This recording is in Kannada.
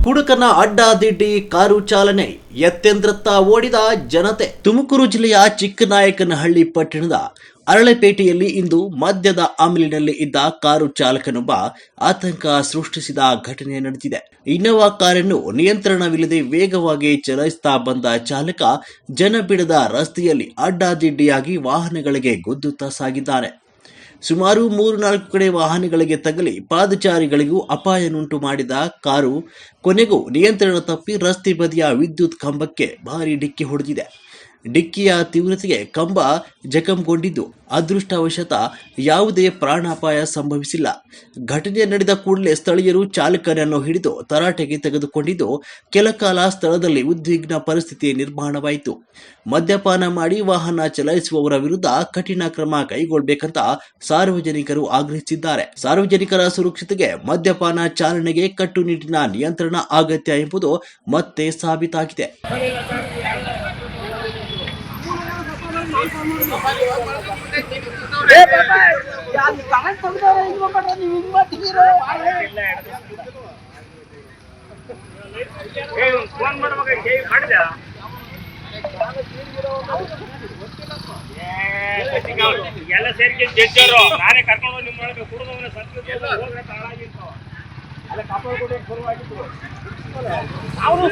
ಕುಡುಕನ ಅಡ್ಡಾದಿಡ್ಡಿ ಕಾರು ಚಾಲನೆ, ಎತ್ತೆಂದ್ರತ್ತ ಓಡಿದ ಜನತೆ. ತುಮಕೂರು ಜಿಲ್ಲೆಯ ಚಿಕ್ಕನಾಯಕನಹಳ್ಳಿ ಪಟ್ಟಣದ ಅರಳೆಪೇಟೆಯಲ್ಲಿ ಇಂದು ಮದ್ಯದ ಅಮಲಿನಲ್ಲಿ ಇದ್ದ ಕಾರು ಚಾಲಕನೊಬ್ಬ ಆತಂಕ ಸೃಷ್ಟಿಸಿದ ಘಟನೆ ನಡೆದಿದೆ. ಇನ್ನೋವಾ ಕಾರನ್ನು ನಿಯಂತ್ರಣವಿಲ್ಲದೆ ವೇಗವಾಗಿ ಚಲಾಯಿಸ್ತಾ ಬಂದ ಚಾಲಕ ಜನಬಿಡದ ರಸ್ತೆಯಲ್ಲಿ ಅಡ್ಡಾದಿಡ್ಡಿಯಾಗಿ ವಾಹನಗಳಿಗೆ ಗುದ್ದುತ್ತಾ ಸಾಗಿದ್ದಾನೆ. ಸುಮಾರು 3-4 ಕಡೆ ವಾಹನಗಳಿಗೆ ತಗಲಿ ಪಾದಚಾರಿಗಳಿಗೂ ಅಪಾಯನುಂಟು ಮಾಡಿದ ಕಾರು ಕೊನೆಗೂ ನಿಯಂತ್ರಣ ತಪ್ಪಿ ರಸ್ತೆ ಬದಿಯ ವಿದ್ಯುತ್ ಕಂಬಕ್ಕೆ ಭಾರಿ ಡಿಕ್ಕಿ ಹೊಡೆದಿದೆ. ಡಿಕ್ಕಿಯ ತೀವ್ರತೆಗೆ ಕಂಬ ಜಖಂಗೊಂಡಿದ್ದು, ಅದೃಷ್ಟವಶಾತ್ ಯಾವುದೇ ಪ್ರಾಣಾಪಾಯ ಸಂಭವಿಸಿಲ್ಲ. ಘಟನೆ ನಡೆದ ಕೂಡಲೇ ಸ್ಥಳೀಯರು ಚಾಲಕನನ್ನು ಹಿಡಿದು ತರಾಟೆಗೆ ತೆಗೆದುಕೊಂಡಿದ್ದು, ಕೆಲ ಕಾಲ ಸ್ಥಳದಲ್ಲಿ ಉದ್ವಿಗ್ನ ಪರಿಸ್ಥಿತಿ ನಿರ್ಮಾಣವಾಯಿತು. ಮದ್ಯಪಾನ ಮಾಡಿ ವಾಹನ ಚಲಾಯಿಸುವವರ ವಿರುದ್ಧ ಕಠಿಣ ಕ್ರಮ ಕೈಗೊಳ್ಳಬೇಕಂತ ಸಾರ್ವಜನಿಕರು ಆಗ್ರಹಿಸಿದ್ದಾರೆ. ಸಾರ್ವಜನಿಕರ ಸುರಕ್ಷತೆಗೆ ಮದ್ಯಪಾನ ಚಾಲನೆಗೆ ಕಟ್ಟುನಿಟ್ಟಿನ ನಿಯಂತ್ರಣ ಅಗತ್ಯ ಎಂಬುದು ಮತ್ತೆ ಸಾಬೀತಾಗಿದೆ. ಎಲ್ಲ ಸೇರಿಕೆ ಜಡ್ಜರು ನಾನೇ ಕರ್ಕೊಂಡು ನಿಮ್ಮ ಕುಡಿದವನ್ನ ಅಲ್ಲ ಕಾಪಾಡ್ಕೊಂಡು ಶುರುವಾಗಿತ್ತು ಅವರು